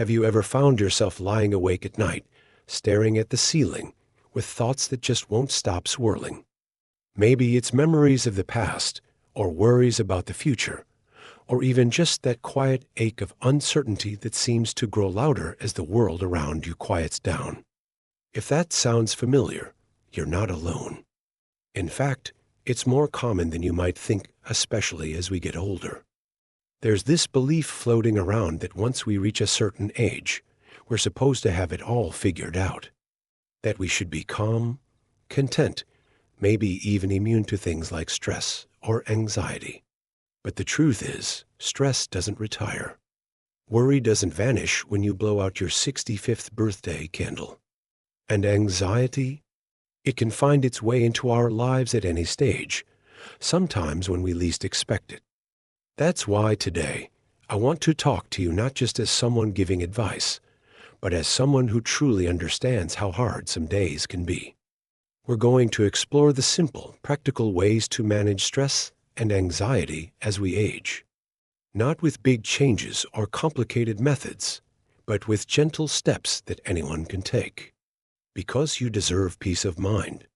Have you ever found yourself lying awake at night, staring at the ceiling, with thoughts that just won't stop swirling? Maybe it's memories of the past, or worries about the future, or even just that quiet ache of uncertainty that seems to grow louder as the world around you quiets down. If that sounds familiar, you're not alone. In fact, it's more common than you might think, especially as we get older. There's this belief floating around that once we reach a certain age, we're supposed to have it all figured out. That we should be calm, content, maybe even immune to things like stress or anxiety. But the truth is, stress doesn't retire. Worry doesn't vanish when you blow out your 65th birthday candle. And anxiety? It can find its way into our lives at any stage, sometimes when we least expect it. That's why today, I want to talk to you not just as someone giving advice, but as someone who truly understands how hard some days can be. We're going to explore the simple, practical ways to manage stress and anxiety as we age. Not with big changes or complicated methods, but with gentle steps that anyone can take. Because you deserve peace of mind.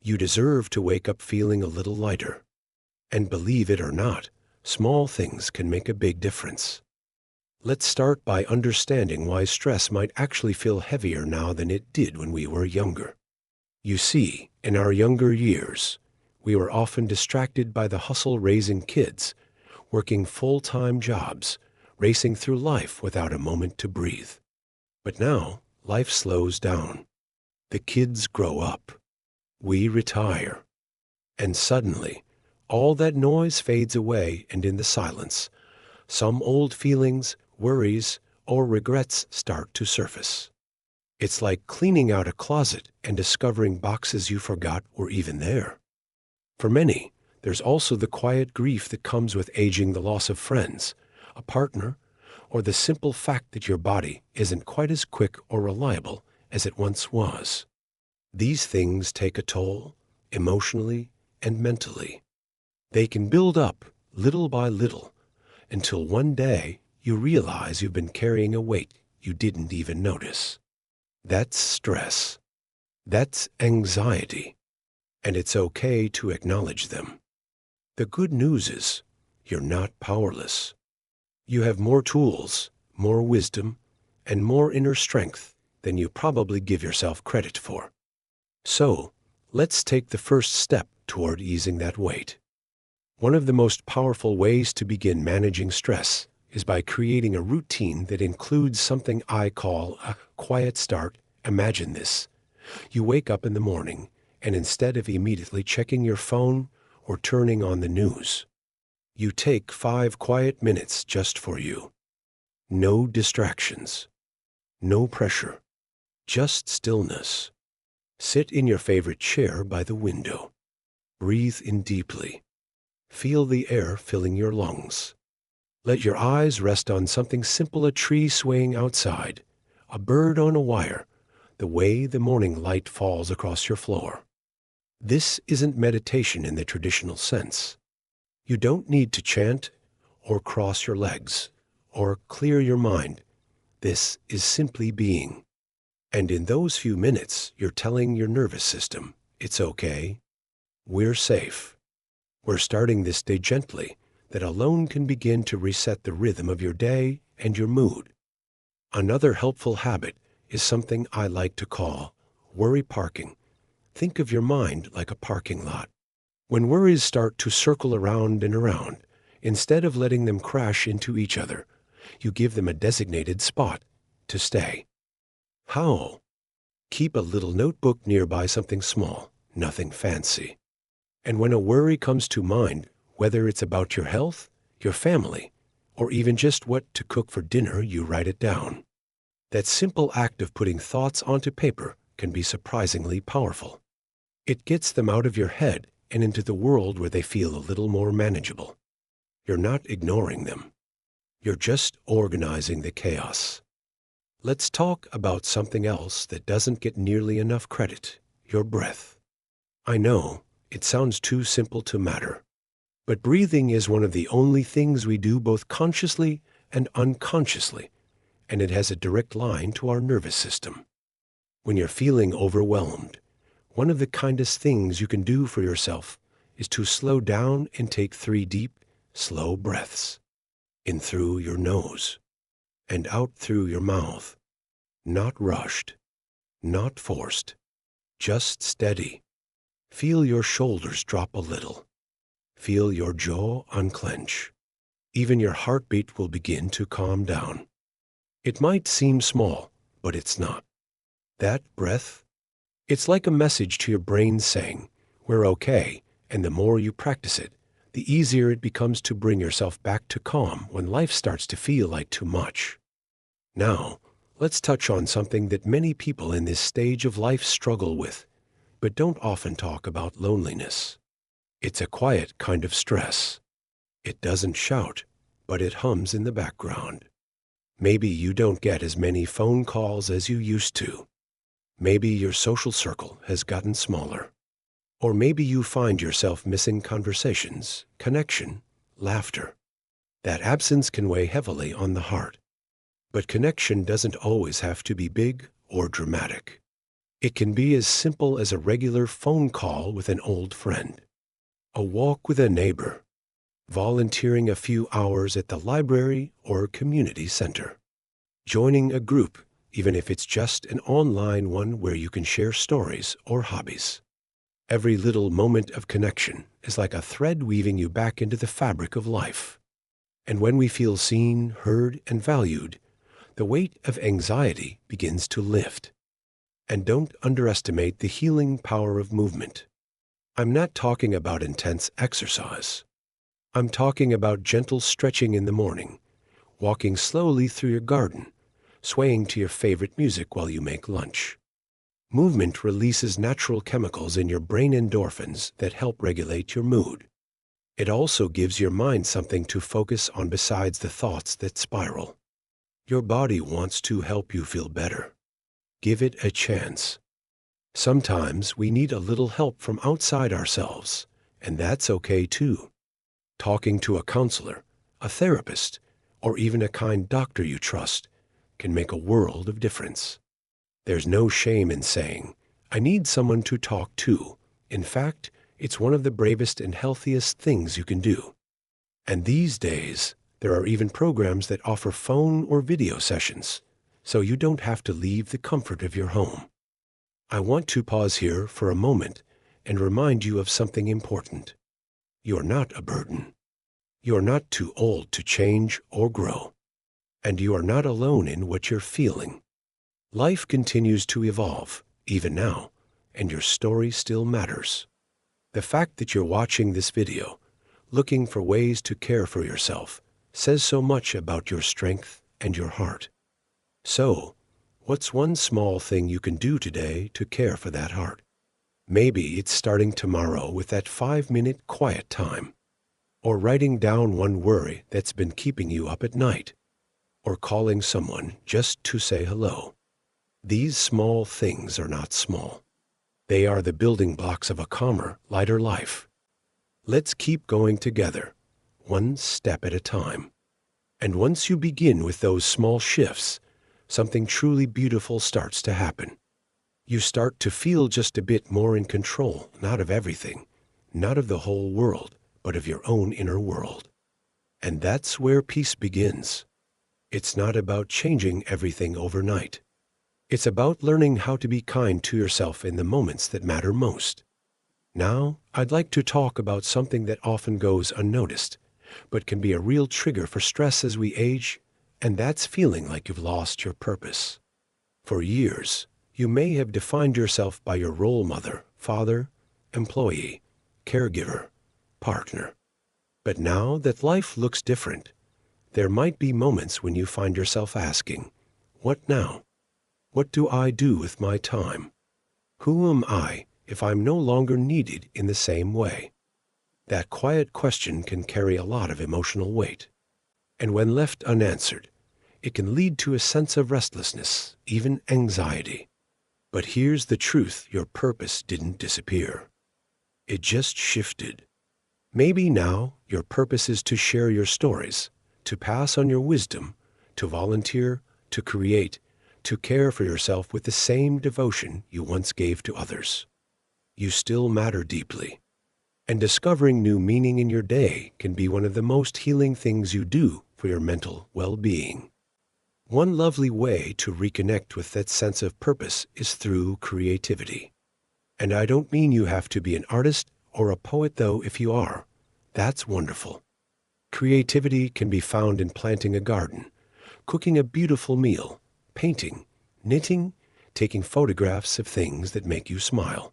You deserve to wake up feeling a little lighter. And believe it or not, small things can make a big difference. Let's start by understanding why stress might actually feel heavier now than it did when we were younger. You see, in our younger years, we were often distracted by the hustle raising kids, working full-time jobs, racing through life without a moment to breathe. But now, life slows down. The kids grow up. We retire. And suddenly, all that noise fades away, and in the silence, some old feelings, worries, or regrets start to surface. It's like cleaning out a closet and discovering boxes you forgot were even there. For many, there's also the quiet grief that comes with aging, the loss of friends, a partner, or the simple fact that your body isn't quite as quick or reliable as it once was. These things take a toll, emotionally and mentally. They can build up, little by little, until one day you realize you've been carrying a weight you didn't even notice. That's stress. That's anxiety. And it's okay to acknowledge them. The good news is, you're not powerless. You have more tools, more wisdom, and more inner strength than you probably give yourself credit for. So, let's take the first step toward easing that weight. One of the most powerful ways to begin managing stress is by creating a routine that includes something I call a quiet start. Imagine this. You wake up in the morning, and instead of immediately checking your phone or turning on the news, you take 5 quiet minutes just for you. No distractions. No pressure. Just stillness. Sit in your favorite chair by the window. Breathe in deeply. Feel the air filling your lungs. Let your eyes rest on something simple, a tree swaying outside, a bird on a wire, the way the morning light falls across your floor. This isn't meditation in the traditional sense. You don't need to chant or cross your legs or clear your mind. This is simply being. And in those few minutes, you're telling your nervous system, it's okay. We're safe. We're starting this day gently, that alone can begin to reset the rhythm of your day and your mood. Another helpful habit is something I like to call worry parking. Think of your mind like a parking lot. When worries start to circle around and around, instead of letting them crash into each other, you give them a designated spot to stay. How? Keep a little notebook nearby, something small, nothing fancy. And when a worry comes to mind, whether it's about your health, your family, or even just what to cook for dinner, you write it down. That simple act of putting thoughts onto paper can be surprisingly powerful. It gets them out of your head and into the world where they feel a little more manageable. You're not ignoring them. You're just organizing the chaos. Let's talk about something else that doesn't get nearly enough credit, your breath. I know, it sounds too simple to matter, but breathing is one of the only things we do both consciously and unconsciously, and it has a direct line to our nervous system. When you're feeling overwhelmed, one of the kindest things you can do for yourself is to slow down and take 3 deep, slow breaths. In through your nose and out through your mouth. Not rushed, not forced, just steady. Feel your shoulders drop a little. Feel your jaw unclench. Even your heartbeat will begin to calm down. It might seem small, but it's not. That breath, it's like a message to your brain saying, we're okay, and the more you practice it, the easier it becomes to bring yourself back to calm when life starts to feel like too much. Now, let's touch on something that many people in this stage of life struggle with, but don't often talk about: loneliness. It's a quiet kind of stress. It doesn't shout, but it hums in the background. Maybe you don't get as many phone calls as you used to. Maybe your social circle has gotten smaller. Or maybe you find yourself missing conversations, connection, laughter. That absence can weigh heavily on the heart. But connection doesn't always have to be big or dramatic. It can be as simple as a regular phone call with an old friend, a walk with a neighbor, volunteering a few hours at the library or community center, joining a group, even if it's just an online one where you can share stories or hobbies. Every little moment of connection is like a thread weaving you back into the fabric of life. And when we feel seen, heard, and valued, the weight of anxiety begins to lift. And don't underestimate the healing power of movement. I'm not talking about intense exercise. I'm talking about gentle stretching in the morning, walking slowly through your garden, swaying to your favorite music while you make lunch. Movement releases natural chemicals in your brain, endorphins, that help regulate your mood. It also gives your mind something to focus on besides the thoughts that spiral. Your body wants to help you feel better. Give it a chance. Sometimes we need a little help from outside ourselves, and that's okay too. Talking to a counselor, a therapist, or even a kind doctor you trust can make a world of difference. There's no shame in saying, I need someone to talk to. In fact, it's one of the bravest and healthiest things you can do. And these days, there are even programs that offer phone or video sessions, so you don't have to leave the comfort of your home. I want to pause here for a moment and remind you of something important. You're not a burden. You're not too old to change or grow. And you are not alone in what you're feeling. Life continues to evolve, even now, and your story still matters. The fact that you're watching this video, looking for ways to care for yourself, says so much about your strength and your heart. So, what's one small thing you can do today to care for that heart? Maybe it's starting tomorrow with that 5-minute quiet time, or writing down one worry that's been keeping you up at night, or calling someone just to say hello. These small things are not small. They are the building blocks of a calmer, lighter life. Let's keep going together, one step at a time. And once you begin with those small shifts, something truly beautiful starts to happen. You start to feel just a bit more in control, not of everything, not of the whole world, but of your own inner world. And that's where peace begins. It's not about changing everything overnight. It's about learning how to be kind to yourself in the moments that matter most. Now, I'd like to talk about something that often goes unnoticed, but can be a real trigger for stress as we age, and that's feeling like you've lost your purpose. For years, you may have defined yourself by your role model, father, employee, caregiver, partner. But now that life looks different, there might be moments when you find yourself asking, what now? What do I do with my time? Who am I if I'm no longer needed in the same way? That quiet question can carry a lot of emotional weight. And when left unanswered, it can lead to a sense of restlessness, even anxiety. But here's the truth: your purpose didn't disappear. It just shifted. Maybe now your purpose is to share your stories, to pass on your wisdom, to volunteer, to create, to care for yourself with the same devotion you once gave to others. You still matter deeply. And discovering new meaning in your day can be one of the most healing things you do for your mental well-being. One lovely way to reconnect with that sense of purpose is through creativity. And I don't mean you have to be an artist or a poet, though if you are, that's wonderful. Creativity can be found in planting a garden, cooking a beautiful meal, painting, knitting, taking photographs of things that make you smile.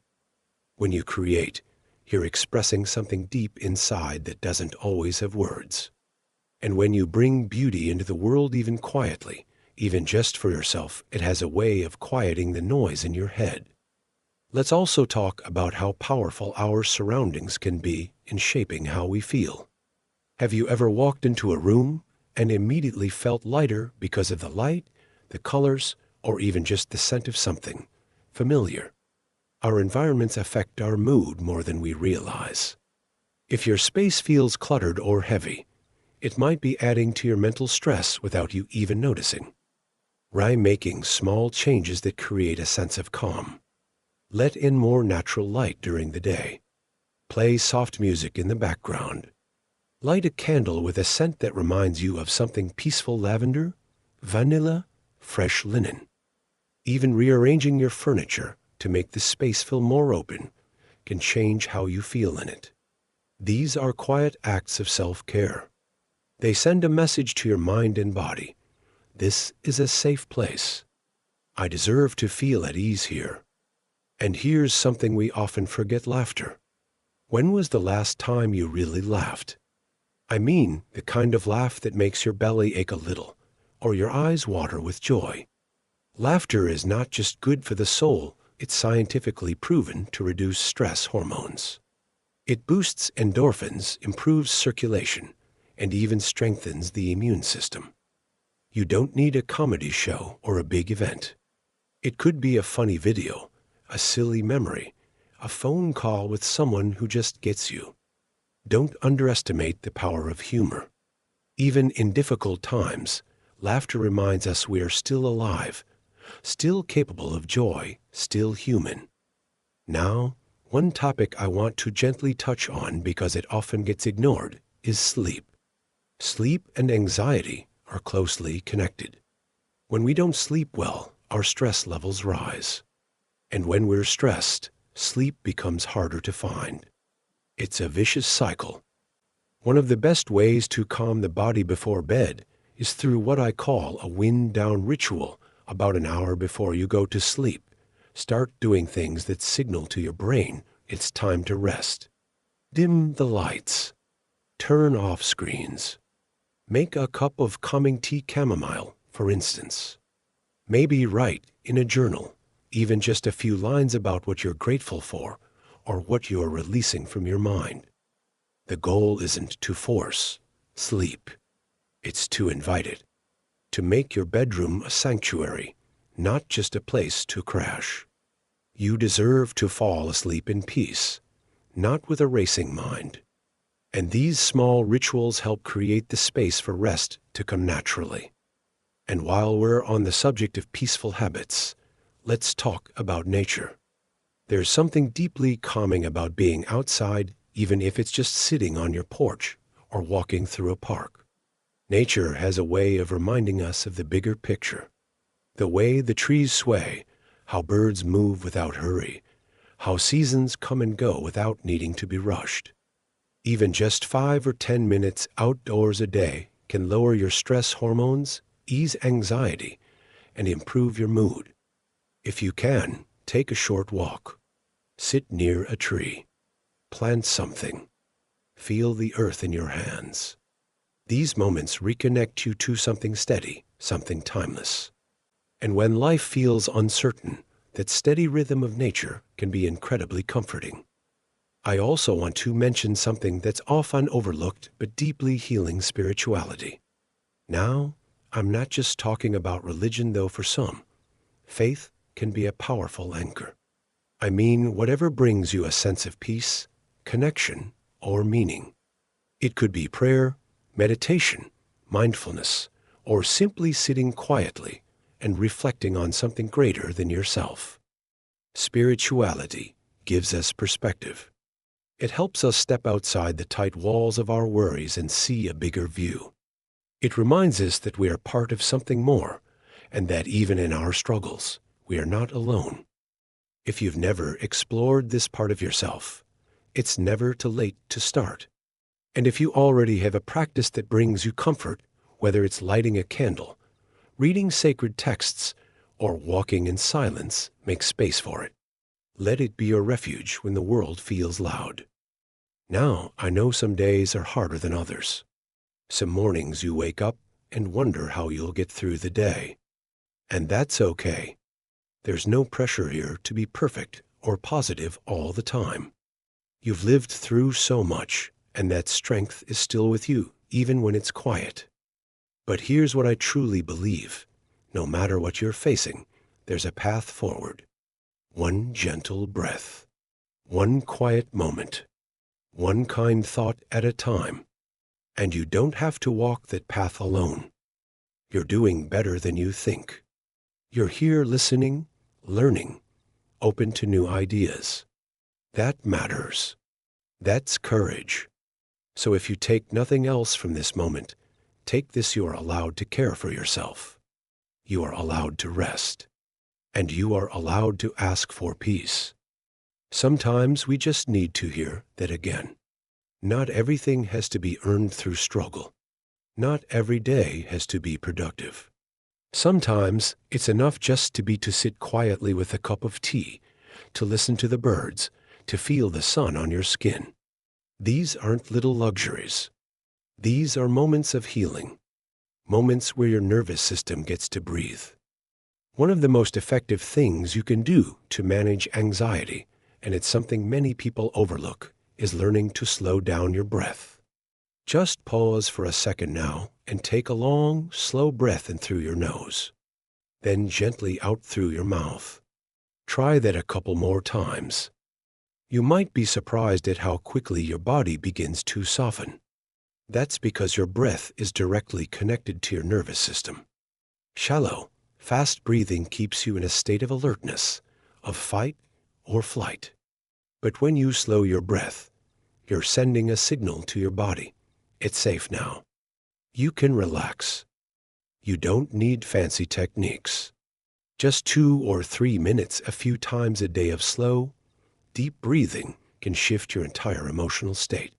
When you create, you're expressing something deep inside that doesn't always have words. And when you bring beauty into the world even quietly, even just for yourself, it has a way of quieting the noise in your head. Let's also talk about how powerful our surroundings can be in shaping how we feel. Have you ever walked into a room and immediately felt lighter because of the light, the colors, or even just the scent of something familiar? Our environments affect our mood more than we realize. If your space feels cluttered or heavy, it might be adding to your mental stress without you even noticing. Try making small changes that create a sense of calm. Let in more natural light during the day. Play soft music in the background. Light a candle with a scent that reminds you of something peaceful: lavender, vanilla, fresh linen. Even rearranging your furniture to make the space feel more open can change how you feel in it. These are quiet acts of self-care. They send a message to your mind and body. This is a safe place. I deserve to feel at ease here. And here's something we often forget: laughter. When was the last time you really laughed? I mean, the kind of laugh that makes your belly ache a little, or your eyes water with joy. Laughter is not just good for the soul, it's scientifically proven to reduce stress hormones. It boosts endorphins, improves circulation, and even strengthens the immune system. You don't need a comedy show or a big event. It could be a funny video, a silly memory, a phone call with someone who just gets you. Don't underestimate the power of humor. Even in difficult times, laughter reminds us we are still alive, still capable of joy, still human. Now, one topic I want to gently touch on because it often gets ignored is sleep. Sleep and anxiety are closely connected. When we don't sleep well, our stress levels rise. And when we're stressed, sleep becomes harder to find. It's a vicious cycle. One of the best ways to calm the body before bed is through what I call a wind-down ritual. About an hour before you go to sleep, start doing things that signal to your brain it's time to rest. Dim the lights. Turn off screens. Make a cup of calming tea, chamomile, for instance. Maybe write in a journal, even just a few lines about what you're grateful for or what you're releasing from your mind. The goal isn't to force sleep. It's to invite it. To make your bedroom a sanctuary, not just a place to crash. You deserve to fall asleep in peace, not with a racing mind. And these small rituals help create the space for rest to come naturally. And while we're on the subject of peaceful habits, let's talk about nature. There's something deeply calming about being outside, even if it's just sitting on your porch or walking through a park. Nature has a way of reminding us of the bigger picture. The way the trees sway, how birds move without hurry, how seasons come and go without needing to be rushed. Even just 5 or 10 minutes outdoors a day can lower your stress hormones, ease anxiety, and improve your mood. If you can, take a short walk. Sit near a tree. Plant something. Feel the earth in your hands. These moments reconnect you to something steady, something timeless. And when life feels uncertain, that steady rhythm of nature can be incredibly comforting. I also want to mention something that's often overlooked but deeply healing: spirituality. Now, I'm not just talking about religion, though for some, faith can be a powerful anchor. I mean, whatever brings you a sense of peace, connection, or meaning. It could be prayer, meditation, mindfulness, or simply sitting quietly and reflecting on something greater than yourself. Spirituality gives us perspective. It helps us step outside the tight walls of our worries and see a bigger view. It reminds us that we are part of something more, and that even in our struggles, we are not alone. If you've never explored this part of yourself, it's never too late to start. And if you already have a practice that brings you comfort, whether it's lighting a candle, reading sacred texts, or walking in silence, make space for it. Let it be your refuge when the world feels loud. Now, I know some days are harder than others. Some mornings you wake up and wonder how you'll get through the day. And that's okay. There's no pressure here to be perfect or positive all the time. You've lived through so much, and that strength is still with you, even when it's quiet. But here's what I truly believe. No matter what you're facing, there's a path forward. One gentle breath. One quiet moment. One kind thought at a time. And you don't have to walk that path alone. You're doing better than you think. You're here listening, learning, open to new ideas. That matters. That's courage. So if you take nothing else from this moment, take this: you are allowed to care for yourself. You are allowed to rest. And you are allowed to ask for peace. Sometimes we just need to hear that again. Not everything has to be earned through struggle. Not every day has to be productive. Sometimes it's enough just to sit quietly with a cup of tea, to listen to the birds, to feel the sun on your skin. These aren't little luxuries. These are moments of healing. Moments where your nervous system gets to breathe. One of the most effective things you can do to manage anxiety, and it's something many people overlook, is learning to slow down your breath. Just pause for a second now and take a long, slow breath in through your nose. Then gently out through your mouth. Try that a couple more times. You might be surprised at how quickly your body begins to soften. That's because your breath is directly connected to your nervous system. Shallow, fast breathing keeps you in a state of alertness, of fight or flight. But when you slow your breath, you're sending a signal to your body. It's safe now. You can relax. You don't need fancy techniques. Just 2 or 3 minutes a few times a day of slow, deep breathing can shift your entire emotional state.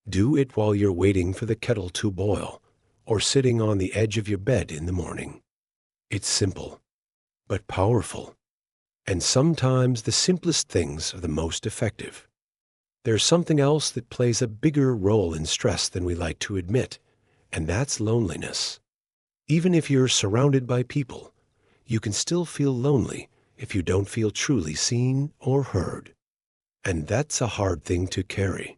Do it while you're waiting for the kettle to boil or sitting on the edge of your bed in the morning. It's simple, but powerful. And sometimes the simplest things are the most effective. There's something else that plays a bigger role in stress than we like to admit, and that's loneliness. Even if you're surrounded by people, you can still feel lonely if you don't feel truly seen or heard. And that's a hard thing to carry.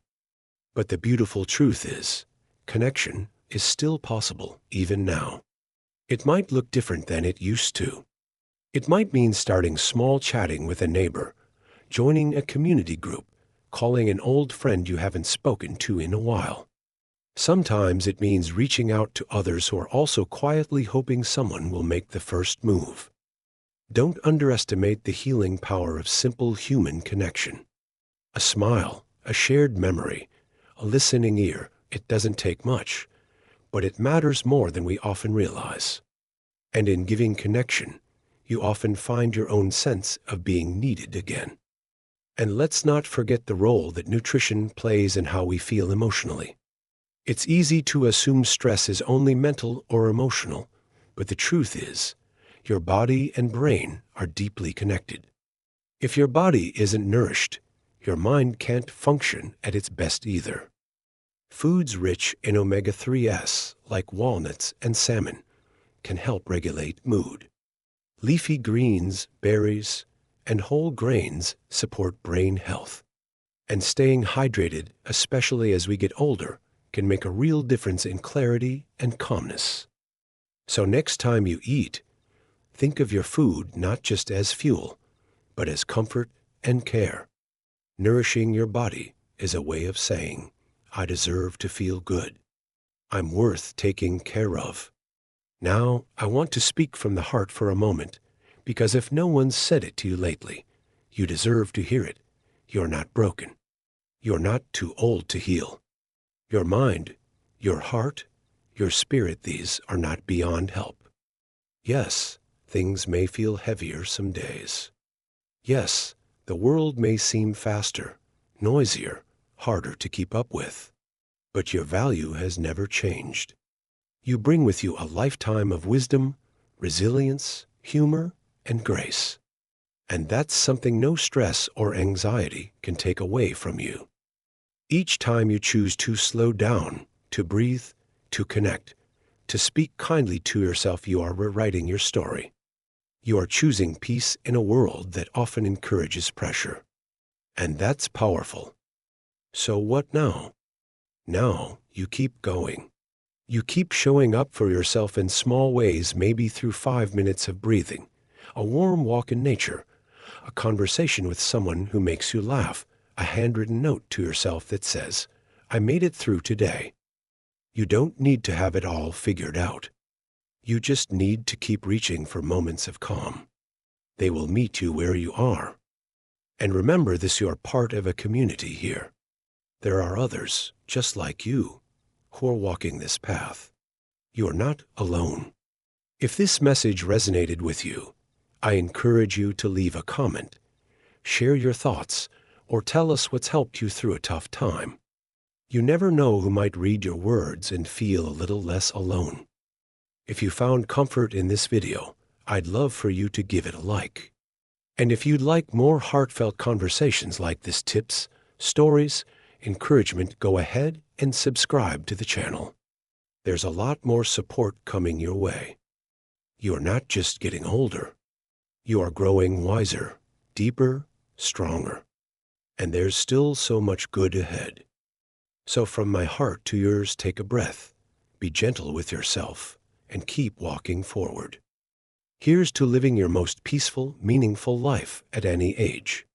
But the beautiful truth is, connection is still possible even now. It might look different than it used to. It might mean starting small, chatting with a neighbor, joining a community group, calling an old friend you haven't spoken to in a while. Sometimes it means reaching out to others who are also quietly hoping someone will make the first move. Don't underestimate the healing power of simple human connection. A smile, a shared memory, a listening ear. It doesn't take much, but it matters more than we often realize. And in giving connection, you often find your own sense of being needed again. And let's not forget the role that nutrition plays in how we feel emotionally. It's easy to assume stress is only mental or emotional, but the truth is, your body and brain are deeply connected. If your body isn't nourished, your mind can't function at its best either. Foods rich in omega-3s, like walnuts and salmon, can help regulate mood. Leafy greens, berries, and whole grains support brain health. And staying hydrated, especially as we get older, can make a real difference in clarity and calmness. So next time you eat, think of your food not just as fuel, but as comfort and care. Nourishing your body is a way of saying, I deserve to feel good. I'm worth taking care of. Now, I want to speak from the heart for a moment, because if no one's said it to you lately, you deserve to hear it. You're not broken. You're not too old to heal. Your mind, your heart, your spirit, these are not beyond help. Yes, things may feel heavier some days. Yes, the world may seem faster, noisier, harder to keep up with. But your value has never changed. You bring with you a lifetime of wisdom, resilience, humor, and grace. And that's something no stress or anxiety can take away from you. Each time you choose to slow down, to breathe, to connect, to speak kindly to yourself, you are rewriting your story. You are choosing peace in a world that often encourages pressure. And that's powerful. So what now? Now you keep going. You keep showing up for yourself in small ways, maybe through 5 minutes of breathing, a warm walk in nature, a conversation with someone who makes you laugh, a handwritten note to yourself that says, "I made it through today." You don't need to have it all figured out. You just need to keep reaching for moments of calm. They will meet you where you are. And remember this, you are part of a community here. There are others, just like you, who are walking this path. You are not alone. If this message resonated with you, I encourage you to leave a comment, share your thoughts, or tell us what's helped you through a tough time. You never know who might read your words and feel a little less alone. If you found comfort in this video, I'd love for you to give it a like. And if you'd like more heartfelt conversations like this, tips, stories, encouragement, go ahead and subscribe to the channel. There's a lot more support coming your way. You are not just getting older. You are growing wiser, deeper, stronger. And there's still so much good ahead. So from my heart to yours, take a breath, be gentle with yourself, and keep walking forward. Here's to living your most peaceful, meaningful life at any age.